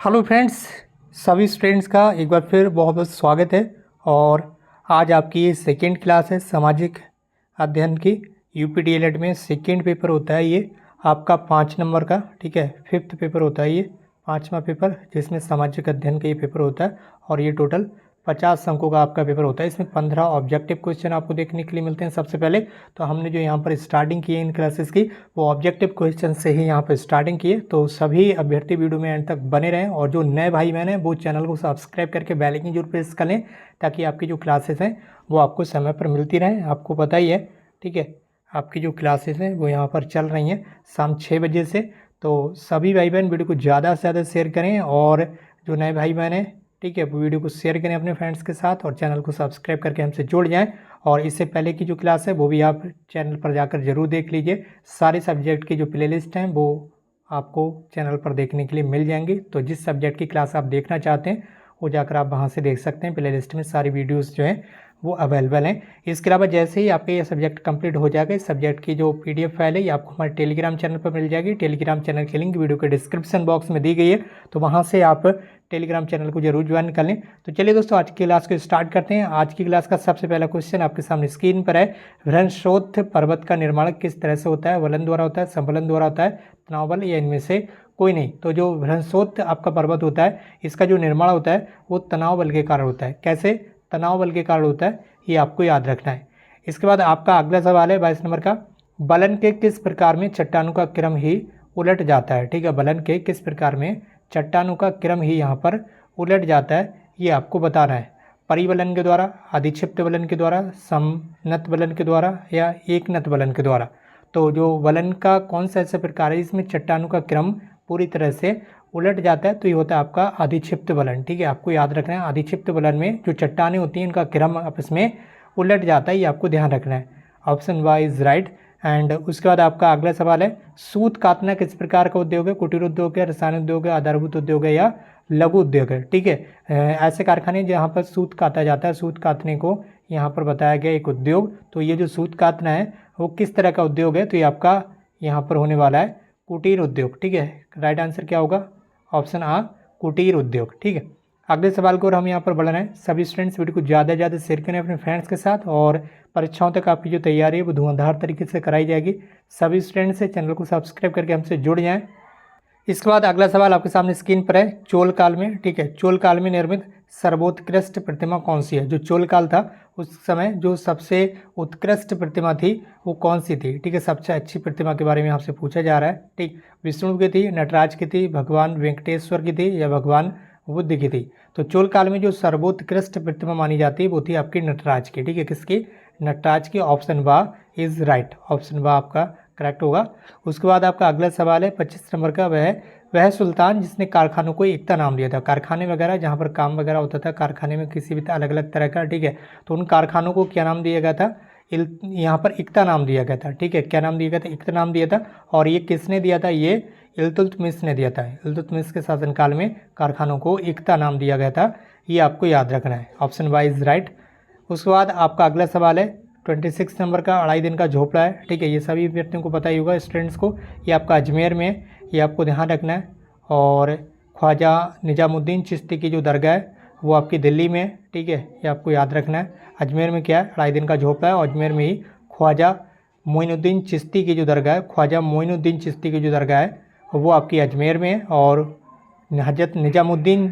Hello friends, सभी students का एक बार फिर बहुत बहुत स्वागत है। और आज आपकी ये सेकेंड क्लास है सामाजिक अध्ययन की। यूपी डीएलएड में सेकेंड पेपर होता है ये आपका 5 नंबर का, ठीक है। फिफ्थ पेपर होता है ये, 5वां पेपर, जिसमें सामाजिक अध्ययन का ये पेपर होता है। और ये टोटल 50 अंकों का आपका पेपर होता है। इसमें 15 ऑब्जेक्टिव क्वेश्चन आपको देखने के लिए मिलते हैं। सबसे पहले तो हमने जो यहाँ पर स्टार्टिंग की है इन क्लासेस की, वो ऑब्जेक्टिव क्वेश्चन से ही यहाँ पर स्टार्टिंग की है। तो सभी अभ्यर्थी वीडियो में एंड तक बने रहें, और जो नए भाई बहन हैं वो चैनल को सब्सक्राइब करके बेल आइकन जरूर प्रेस कर लें, ताकि आपकी जो क्लासेस हैं वो आपको समय पर मिलती रहें। आपको पता ही है, ठीक है, आपकी जो क्लासेस हैं वो यहाँ पर चल रही हैं शाम 6 बजे से। तो सभी भाई बहन वीडियो को ज़्यादा से ज़्यादा शेयर करें, और जो नए भाई बहन हैं, ठीक है, वो वीडियो को शेयर करें अपने फ्रेंड्स के साथ, और चैनल को सब्सक्राइब करके हमसे जुड़ जाएं। और इससे पहले की जो क्लास है वो भी आप चैनल पर जाकर ज़रूर देख लीजिए। सारे सब्जेक्ट की जो प्लेलिस्ट हैं वो आपको चैनल पर देखने के लिए मिल जाएंगी। तो जिस सब्जेक्ट की क्लास आप देखना चाहते हैं वो जाकर आप वहाँ से देख सकते हैं। प्लेलिस्ट में सारी वीडियोस जो हैं वो अवेलेबल हैं। इसके अलावा जैसे ही आपका ये सब्जेक्ट कंप्लीट हो जाएगा, इस सब्जेक्ट की जो पीडीएफ फाइल है ये आपको हमारे टेलीग्राम चैनल पर मिल जाएगी। टेलीग्राम चैनल की लिंक वीडियो के डिस्क्रिप्शन बॉक्स में दी गई है, तो वहाँ से आप टेलीग्राम चैनल को जरूर ज्वाइन कर लें। तो चलिए दोस्तों, आज की क्लास को स्टार्ट करते हैं। आज की क्लास का सबसे पहला क्वेश्चन आपके सामने स्क्रीन पर है। वृहस्पति पर्वत का निर्माण किस तरह से होता है? वलन द्वारा होता है, संवलन द्वारा होता है, तनाव बल, या इनमें से कोई नहीं। तो जो वृहस्पति आपका पर्वत होता है, इसका जो निर्माण होता है वो तनाव बल के कारण होता है। कैसे तनाव बल के कारण होता है, ये आपको याद रखना है। इसके बाद आपका अगला सवाल है 22 नंबर का। बलन के किस प्रकार में चट्टानों का क्रम ही उलट जाता है? ठीक है, बलन के किस प्रकार में चट्टानों का क्रम ही यहाँ पर उलट जाता है, ये आपको बताना है। परिबलन के द्वारा, अधिक्षिप्त बलन के द्वारा, समनत बलन के द्वारा, या एकनत बलन के द्वारा। तो जो बलन का कौन सा ऐसा प्रकार है जिसमें चट्टानों का क्रम पूरी तरह से उलट जाता है, तो ये होता है आपका अधिक्षिप्त बलन। ठीक है, आपको याद रखना है, अधिक्षिप्त बलन में जो चट्टानें होती हैं इनका क्रम आपस में उलट जाता है, ये आपको ध्यान रखना है। Option Y is right. And उसके बाद आपका अगला सवाल है, सूत कातना किस प्रकार का उद्योग है? कुटीर उद्योग है, रसायन उद्योग है, आधारभूत उद्योग है, या लघु उद्योग है? ठीक है, ऐसे कारखाने जहाँ पर सूत काता जाता है, सूत कातने को यहाँ पर बताया गया एक उद्योग। तो ये जो सूत कातना है वो किस तरह का उद्योग है? तो ये आपका यहाँ पर होने वाला है कुटीर उद्योग। ठीक है, राइट आंसर क्या होगा? ऑप्शन आ, कुटीर उद्योग। ठीक है, अगले सवाल को और हम यहाँ पर बढ़ रहे हैं। सभी स्टूडेंट्स वीडियो को ज़्यादा से ज़्यादा शेयर करें अपने फ्रेंड्स के साथ, और परीक्षाओं तक आपकी जो तैयारी है वो धुआंधार तरीके से कराई जाएगी। सभी स्टूडेंट्स से चैनल को सब्सक्राइब करके हमसे जुड़ जाएं। इसके बाद अगला सवाल आपके सामने स्क्रीन पर है। चोल काल में, ठीक है, चोल काल में निर्मित सर्वोत्कृष्ट प्रतिमा कौन सी है? जो चोल काल था उस समय जो सबसे उत्कृष्ट प्रतिमा थी वो कौन सी थी? ठीक है, सबसे अच्छी प्रतिमा के बारे में आपसे पूछा जा रहा है। ठीक, विष्णु की थी, नटराज की थी, भगवान वेंकटेश्वर की थी, या भगवान बुद्ध की थी? तो चोल काल में जो सर्वोत्कृष्ट प्रतिमा मानी जाती है वो थी आपकी नटराज की। ठीक है, किसकी? नटराज की। ऑप्शन बा इज राइट, ऑप्शन बा आपका करेक्ट होगा। उसके बाद आपका अगला सवाल है 25 नंबर का। वह सुल्तान जिसने कारखानों को एकता नाम दिया था। कारखाने वगैरह जहाँ पर काम वगैरह होता था, कारखाने में किसी भी अलग अलग तरह का, ठीक है, तो उन कारखानों को क्या नाम दिया गया था? यहाँ पर एकता नाम दिया गया था। ठीक है, क्या नाम दिया गया था? एकता नाम दिया था। और ये किसने दिया था? ये इल्तुतमिश ने दिया था। इल्तुतमिश के शासनकाल में कारखानों को एकता नाम दिया गया था, ये आपको याद रखना है। Option Y is right. उसके बाद आपका अगला सवाल है 26 नंबर का। 2.5 दिन का झोपड़ा है, ठीक है, ये सभी व्यक्तियों को पता ही होगा, स्टूडेंट्स को। ये आपका अजमेर में, ये आपको ध्यान रखना है। और ख्वाजा निजामुद्दीन चिश्ती की जो दरगाह है वो आपकी दिल्ली में है। ठीक है, ये आपको याद रखना है। अजमेर में क्या है? 2.5 दिन का झोपड़ा है, और अजमेर में ही ख्वाजा मोइनुद्दीन चिश्ती की जो दरगाह है, ख्वाजा मोइनुद्दीन चिश्ती की जो दरगाह है वो आपकी अजमेर में है। और हजरत निजामुद्दीन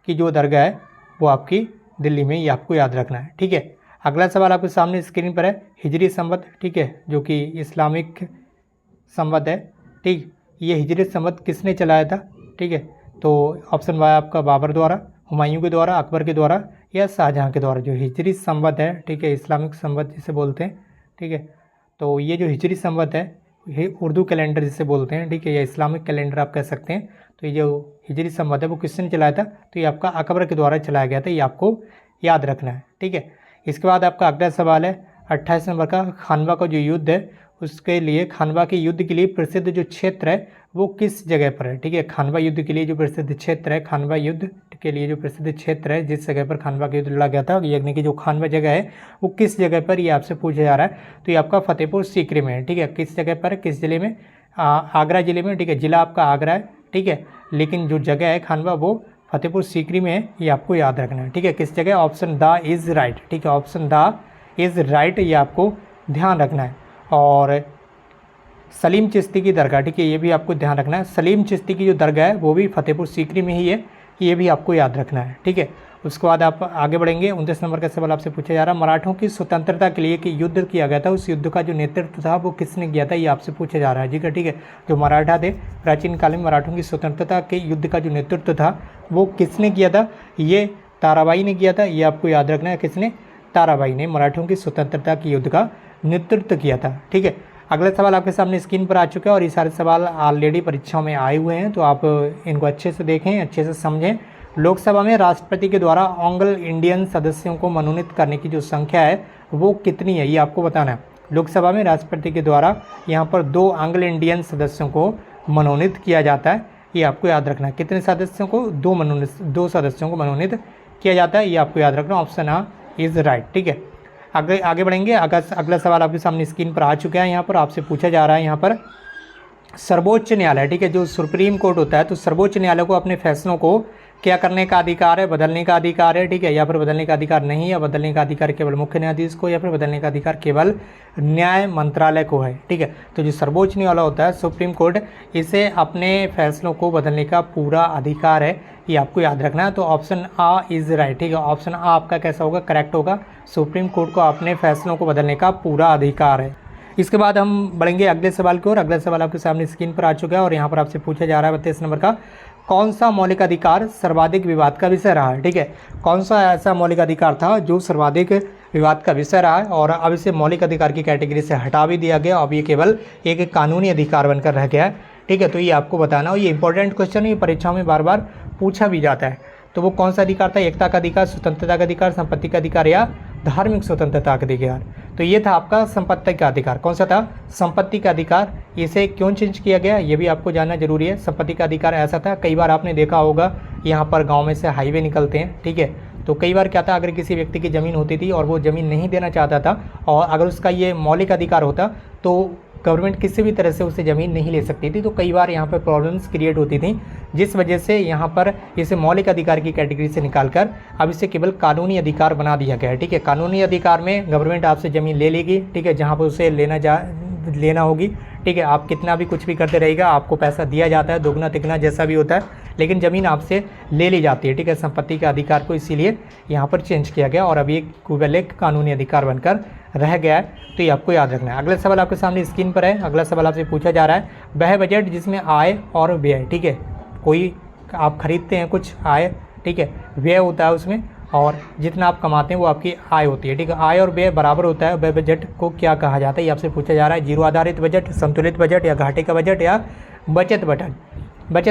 की जो दरगाह है वो आपकी दिल्ली में, ये आपको याद रखना है। ठीक है, अगला सवाल आपके सामने स्क्रीन पर है। हिजरी संवत, ठीक है, जो कि इस्लामिक संवत है। ठीक, ये हिजरी संवत किसने चलाया था? ठीक है, तो ऑप्शन वाई आपका बाबर द्वारा, हुमायूं के द्वारा, अकबर के द्वारा, या शाहजहाँ के द्वारा। जो हिजरी संवत है, ठीक है, इस्लामिक संवत जिसे बोलते हैं। ठीक है, तो ये जो हिजरी संवत है ये उर्दू कैलेंडर जिसे बोलते हैं, ठीक है, या इस्लामिक कैलेंडर आप कह सकते हैं। तो ये जो हिजरी संवत है वो किसने चलाया था? तो ये आपका अकबर के द्वारा चलाया गया था, ये आपको याद रखना है। ठीक है, इसके बाद आपका अगला सवाल है 28 नंबर का। खानवा का जो युद्ध है उसके लिए, खानवा के युद्ध के लिए प्रसिद्ध जो क्षेत्र है वो किस जगह पर है? ठीक है, खानवा युद्ध के लिए जो प्रसिद्ध क्षेत्र है, खानवा युद्ध के लिए जो प्रसिद्ध क्षेत्र है, जिस जगह पर खानवा का युद्ध लड़ा गया था, यानी कि जो खानवा जगह है वो किस जगह पर, ये आपसे पूछा जा रहा है। तो ये आपका फतेहपुर सीकरी में है। ठीक है, किस जगह पर, किस जिले में? आगरा जिले में। ठीक है, जिला आपका आगरा है। ठीक है, लेकिन जो जगह है खानवा वो फतेहपुर सीकरी में है, ये आपको याद रखना है। ठीक है, किस जगह? Option the is right. ठीक है, ऑप्शन द इज़ राइट, ये आपको ध्यान रखना है। और सलीम चिश्ती की दरगाह, ठीक है, ये भी आपको ध्यान रखना है। सलीम चिश्ती की जो दरगाह है वो भी फतेहपुर सीकरी में ही है, ये भी आपको याद रखना है। ठीक है, उसके बाद आप आगे बढ़ेंगे। 29 नंबर का सवाल आपसे पूछा जा रहा है, मराठों की स्वतंत्रता के लिए कि युद्ध किया गया था, उस युद्ध का जो नेतृत्व था वो किसने किया था, ये आपसे पूछा जा रहा है। ठीक है, जो मराठा थे प्राचीन काल में, मराठों की स्वतंत्रता के युद्ध का जो नेतृत्व था वो किसने किया था, ये ताराबाई ने किया था, ये आपको याद रखना है। किसने? ताराबाई ने मराठों की स्वतंत्रता के युद्ध का नेतृत्व किया था। ठीक है, अगला सवाल आपके सामने स्क्रीन पर आ चुका है और ये सारे सवाल ऑलरेडी परीक्षाओं में आए हुए हैं, तो आप इनको अच्छे से देखें, अच्छे से समझें। लोकसभा में राष्ट्रपति के द्वारा एंग्लो इंडियन सदस्यों को मनोनीत करने की जो संख्या है वो कितनी है, ये आपको बताना है। लोकसभा में राष्ट्रपति के द्वारा यहाँ पर 2 एंग्लो इंडियन सदस्यों को मनोनीत किया जाता है, ये आपको याद रखना है। कितने सदस्यों को? 2 सदस्यों को मनोनीत किया जाता है, ये आपको याद रखना। Option A is right. ठीक है, आगे बढ़ेंगे। अगला सवाल आपके सामने स्क्रीन पर आ चुका है। यहाँ पर आपसे पूछा जा रहा है, यहाँ पर सर्वोच्च न्यायालय, ठीक है, जो सुप्रीम कोर्ट होता है, तो सर्वोच्च न्यायालय को अपने फैसलों को क्या करने का अधिकार है? बदलने का अधिकार है। ठीक है, या फिर बदलने का अधिकार नहीं है, बदलने का अधिकार केवल मुख्य न्यायाधीश को, या फिर बदलने का अधिकार केवल न्याय मंत्रालय को है। ठीक है, तो जो सर्वोच्च न्यायालय होता है सुप्रीम कोर्ट, इसे अपने फैसलों को बदलने का पूरा अधिकार है, ये आपको याद रखना है। तो ऑप्शन आ इज़ राइट। ठीक है, ऑप्शन आ आपका कैसा होगा? करेक्ट होगा। सुप्रीम कोर्ट को अपने फैसलों को बदलने का पूरा अधिकार है। इसके बाद हम बढ़ेंगे अगले सवाल की ओर। अगला सवाल आपके सामने स्क्रीन पर आ चुका है और यहाँ पर आपसे पूछा जा रहा है 32 नंबर का, कौन सा मौलिक अधिकार सर्वाधिक विवाद का विषय रहा है? ठीक है, कौन सा ऐसा मौलिक अधिकार था जो सर्वाधिक विवाद का विषय रहा है और अब इसे मौलिक अधिकार की कैटेगरी से हटा भी दिया गया, अब ये केवल एक कानूनी अधिकार बनकर रह गया है। ठीक है, तो ये आपको बताना, और ये इंपॉर्टेंट क्वेश्चन है, परीक्षाओं में बार बार पूछा भी जाता है। तो वो कौन सा अधिकार था? एकता का अधिकार, स्वतंत्रता का अधिकार, संपत्ति का अधिकार या धार्मिक स्वतंत्रता का अधिकार? तो ये था आपका संपत्ति का अधिकार। कौन सा था? संपत्ति का अधिकार। इसे क्यों चेंज किया गया ये भी आपको जानना जरूरी है। संपत्ति का अधिकार ऐसा था, कई बार आपने देखा होगा यहाँ पर गांव में से हाईवे निकलते हैं, ठीक है, तो कई बार क्या था, अगर किसी व्यक्ति की ज़मीन होती थी और वो ज़मीन नहीं देना चाहता था और अगर उसका ये मौलिक अधिकार होता तो गवर्नमेंट किसी भी तरह से उसे ज़मीन नहीं ले सकती थी। तो कई बार यहाँ पर प्रॉब्लम्स क्रिएट होती थी, जिस वजह से यहाँ पर इसे मौलिक अधिकार की कैटेगरी से निकालकर अब इसे केवल कानूनी अधिकार बना दिया गया है। ठीक है, कानूनी अधिकार में गवर्नमेंट आपसे ज़मीन ले लेगी, ठीक है, जहाँ पर उसे लेना होगी। ठीक है, आप कितना भी कुछ भी करते रहेगा, आपको पैसा दिया जाता है, दोगुना तिगुना जैसा भी होता है, लेकिन ज़मीन आपसे ले ली जाती है। ठीक है, संपत्ति के अधिकार को इसीलिए यहाँ पर चेंज किया गया और अब ये केवल एक कानूनी अधिकार बनकर रह गया है, तो ये आपको याद रखना है। अगला सवाल आपके सामने स्क्रीन पर है। अगला सवाल आपसे पूछा जा रहा है, वह बजट जिसमें आय और व्यय, ठीक है, कोई आप खरीदते हैं कुछ, आय, ठीक है, व्यय होता है उसमें, और जितना आप कमाते हैं वो आपकी आय होती है। ठीक है, आय और व्यय बराबर होता है, वह बजट को क्या कहा जाता है ये आपसे पूछा जा रहा है। जीरो आधारित बजट, संतुलित बजट, या घाटे का बजट, या बचत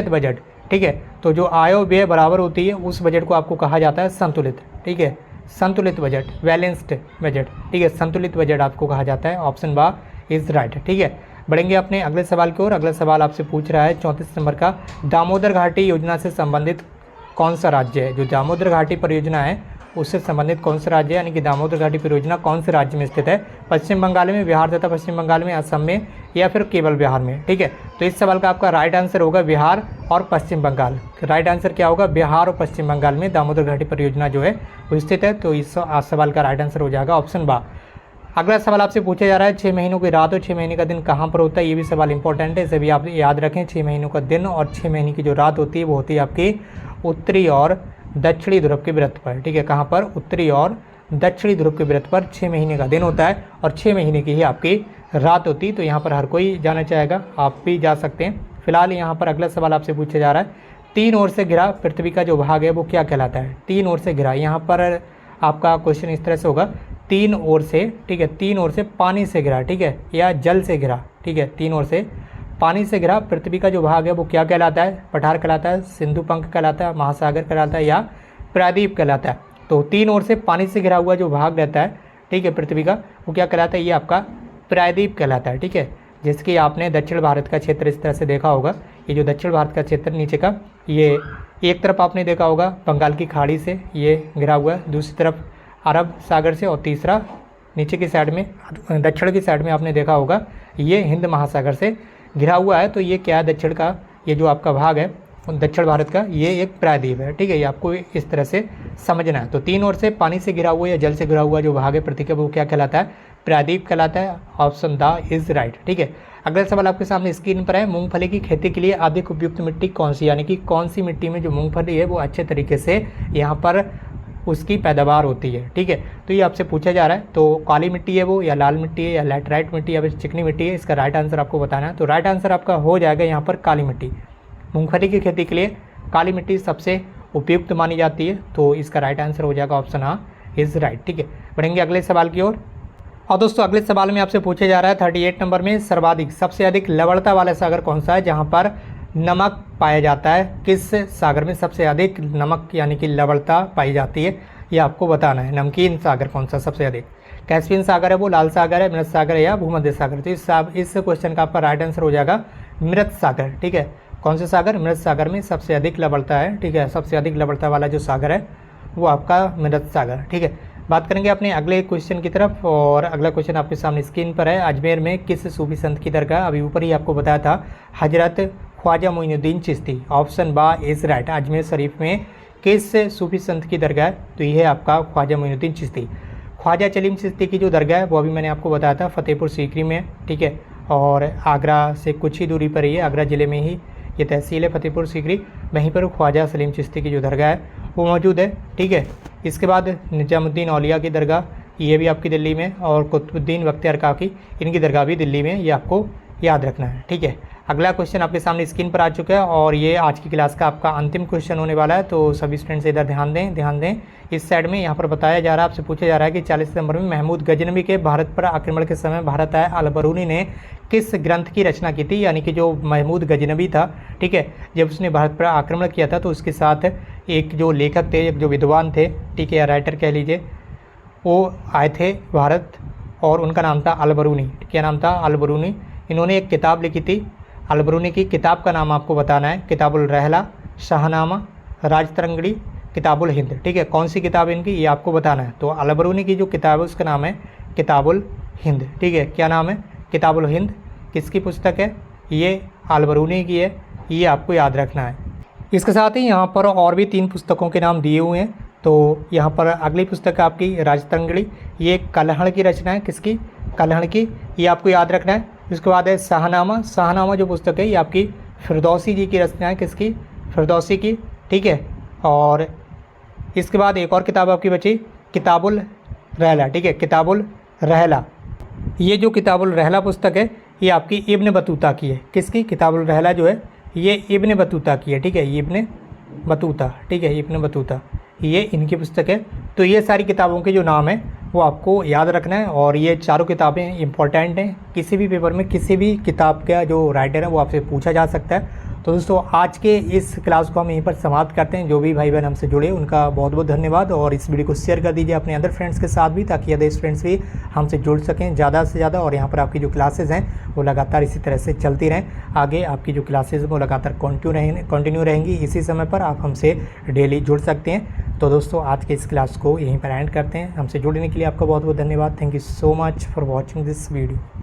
बजट। ठीक है, तो जो आय और व्यय बराबर होती है उस बजट को आपको कहा जाता है संतुलित। ठीक है, संतुलित बजट, बैलेंस्ड बजट। ठीक है, संतुलित बजट आपको कहा जाता है। ऑप्शन बा इज़ राइट। ठीक है, बढ़ेंगे अपने अगले सवाल की ओर। अगला सवाल आपसे पूछ रहा है 34 नंबर का, दामोदर घाटी योजना से संबंधित कौन सा राज्य है? जो दामोदर घाटी परियोजना है उससे संबंधित कौन सा राज्य है, यानी कि दामोदर घाटी परियोजना कौन से राज्य में स्थित है? पश्चिम बंगाल में, बिहार तथा पश्चिम बंगाल में, असम में, या फिर केवल बिहार में? ठीक है, तो इस सवाल का आपका राइट आंसर होगा बिहार और पश्चिम बंगाल। राइट आंसर क्या होगा? बिहार और पश्चिम बंगाल में दामोदर घाटी परियोजना जो है वो स्थित है, तो इस सवाल का राइट आंसर हो जाएगा ऑप्शन बा। अगला सवाल आपसे पूछा जा रहा है, 6 महीनों की रात और 6 महीने का दिन कहाँ पर होता है? ये भी सवाल इंपॉर्टेंट है, इसे भी आप याद रखें। 6 महीनों का दिन और 6 महीने की जो रात होती है वो होती है आपकी उत्तरी और दक्षिणी ध्रुव के वृत्त पर। ठीक है, कहाँ पर? उत्तरी और दक्षिणी ध्रुव के वृत्त पर 6 महीने का दिन होता है और 6 महीने की ही आपकी रात होती है। तो यहाँ पर हर कोई जाना चाहेगा, आप भी जा सकते हैं। फिलहाल यहाँ पर अगला सवाल आपसे पूछा जा रहा है, 3 ओर से घिरा पृथ्वी का जो भाग है वो क्या कहलाता है? 3 ओर से घिरा, यहाँ पर आपका क्वेश्चन इस तरह से होगा, 3 ओर से, ठीक है, 3 ओर से पानी से घिरा, ठीक है, या जल से घिरा। ठीक है, 3 ओर से पानी से घिरा पृथ्वी का जो भाग है वो क्या कहलाता है? पठार कहलाता है, सिंधु पंख कहलाता है, महासागर कहलाता है, या प्रायद्वीप कहलाता है? तो 3 ओर से पानी से घिरा हुआ जो भाग रहता है, ठीक है, पृथ्वी का, वो क्या कहलाता है? ये आपका प्रायद्वीप कहलाता है। ठीक है, जैसे कि आपने दक्षिण भारत का क्षेत्र इस तरह से देखा होगा, ये जो दक्षिण भारत का क्षेत्र नीचे का, ये एक तरफ आपने देखा होगा बंगाल की खाड़ी से ये घिरा हुआ है, दूसरी तरफ अरब सागर से, और तीसरा नीचे की साइड में, दक्षिण की साइड में आपने देखा होगा ये हिंद महासागर से घिरा हुआ है। तो ये क्या है? दक्षिण का ये जो आपका भाग है दक्षिण भारत का ये एक प्रायद्वीप है, ठीक है। ये आपको इस तरह से समझना है। तो 3 ओर से पानी से घिरा हुआ या जल से घिरा हुआ जो भाग है पृथ्वी का, वो क्या कहलाता है? प्रायद्वीप कहलाता है। ऑप्शन द इज राइट, ठीक है। अगला सवाल आपके सामने स्क्रीन पर है, मूंगफली की खेती के लिए अधिक उपयुक्त मिट्टी कौन सी, यानी कि कौन सी मिट्टी में जो मूंगफली है वो अच्छे तरीके से यहाँ पर उसकी पैदावार होती है, ठीक है। तो ये आपसे पूछा जा रहा है, तो काली मिट्टी है वो, या लाल मिट्टी है, या लैटराइट मिट्टी, या फिर चिकनी मिट्टी है, इसका राइट आंसर आपको बताना है। तो राइट आंसर आपका हो जाएगा यहाँ पर काली मिट्टी। मूंगफली की खेती के लिए काली मिट्टी सबसे उपयुक्त मानी जाती है, तो इसका राइट आंसर हो जाएगा ऑप्शन आ इज राइट, ठीक है। बढ़ेंगे अगले सवाल की ओर। और दोस्तों अगले सवाल में आपसे पूछा जा रहा है 38 नंबर में, सर्वाधिक सबसे अधिक लवणता वाला सागर कौन सा है जहाँ पर नमक पाया जाता है? किस सागर में सबसे अधिक नमक यानी कि लवणता पाई जाती है, ये आपको बताना है। नमकीन सागर कौन सा सबसे अधिक? कैस्पियन सागर है वो, लाल सागर है, मृत सागर है, या भूमध्य सागर? तो इस क्वेश्चन का आपका राइट आंसर हो जाएगा मृत सागर, ठीक है। कौन से सागर? मृत सागर में सबसे अधिक लवणता है, ठीक है। सबसे अधिक लवणता वाला जो सागर है वो आपका मृत सागर, ठीक है। बात करेंगे अपने अगले क्वेश्चन की तरफ, और अगला क्वेश्चन आपके सामने स्क्रीन पर है। अजमेर में किस सूफी संत की दरगाह, अभी ऊपर ही आपको बताया था, हजरत ख्वाजा मोइनुद्दीन चिश्ती। ऑप्शन बा इज राइट। अजमेर शरीफ में किस सूफी संत की दरगाह है? तो ये है आपका ख्वाजा मोइनुद्दीन चिश्ती। ख्वाजा चलीम चिश्ती की जो दरगाह है वो अभी मैंने आपको बताया था फतेहपुर सीकरी में, ठीक है। और आगरा से कुछ ही दूरी पर ही है, आगरा ज़िले में ही ये तहसील है फतेहपुर सीकरी, वहीं पर ख्वाजा सलीम चिश्ती की जो दरगाह है वो मौजूद है, ठीक है। इसके बाद निजामुद्दीन औलिया की दरगाह, ये भी आपकी दिल्ली में, और कुतुबुद्दीन बख्तियार काकी, इनकी दरगाह भी दिल्ली में, ये आपको याद रखना है, ठीक है। अगला क्वेश्चन आपके सामने स्क्रीन पर आ चुका है, और ये आज की क्लास का आपका अंतिम क्वेश्चन होने वाला है। तो सभी स्टूडेंट्स इधर ध्यान दें। इस साइड में यहाँ पर बताया जा रहा है, आपसे पूछा जा रहा है कि 40 नंबर में महमूद गजनवी के भारत पर आक्रमण के समय भारत आए अल-बरूनी ने किस ग्रंथ की रचना की थी? यानी कि जो महमूद गजनवी था, ठीक है, जब उसने भारत पर आक्रमण किया था तो उसके साथ एक जो लेखक थे, एक जो विद्वान थे, ठीक है, या राइटर कह लीजिए, वो आए थे भारत, और उनका नाम था अल-बरूनी। क्या नाम था? अल-बरूनी। इन्होंने एक किताब लिखी थी। अल-बरूनी की किताब का नाम आपको बताना है। किताबुल रहला, शाहनामा, राजतरंगड़ी, किताबुल हिंद, ठीक है। कौन सी किताब है इनकी, ये आपको बताना है। तो अल-बरूनी की जो किताब है उसका नाम है किताबुल हिंद, ठीक है। क्या नाम है? किताबुल हिंद। किसकी पुस्तक है? ये अल-बरूनी की है, ये आपको याद रखना है। इसके साथ ही यहाँ पर और भी 3 पुस्तकों के नाम दिए हुए हैं। तो यहाँ पर अगली पुस्तक आपकी राजतरंगड़ी, ये कल्हड़ की रचना है। किसकी? कल्हड़ की, ये आपको याद रखना है। इसके बाद है शाहनामा। शाहनामा जो पुस्तक है ये आपकी फिरदौसी जी की रचना है। किसकी? फिरदौसी की, ठीक है। और इसके बाद एक और किताब आपकी बची, किताबुल रहला, ठीक है। किताबुल रहला, ये जो किताबुल रहला पुस्तक है ये आपकी इब्न बतूता की है। किसकी? किताबुल रहला जो है ये इब्न बतूता की है, ठीक है। इब्न बतूता, ठीक है, इब्न बतूता, ये इनकी पुस्तक है। तो ये सारी किताबों के जो नाम हैं वो आपको याद रखना है, और ये चारों किताबें इंपॉर्टेंट हैं। किसी भी पेपर में किसी भी किताब का जो राइटर है वो आपसे पूछा जा सकता है। तो दोस्तों आज के इस क्लास को हम यहीं पर समाप्त करते हैं। जो भी भाई बहन हमसे जुड़े उनका बहुत बहुत धन्यवाद, और इस वीडियो को शेयर कर दीजिए अपने अदर फ्रेंड्स के साथ भी, ताकि अदर स्टूडेंट्स भी हमसे जुड़ सकें ज़्यादा से ज़्यादा। और यहाँ पर आपकी जो क्लासेस हैं वो लगातार इसी तरह से चलती रहें। आगे आपकी जो क्लासेस वो लगातार कंटिन्यू रहेंगी। इसी समय पर आप हमसे डेली जुड़ सकते हैं। तो दोस्तों आज के इस क्लास को यहीं पर एंड करते हैं। हमसे जुड़ने के लिए आपका बहुत बहुत धन्यवाद। Thank you so much for watching this video.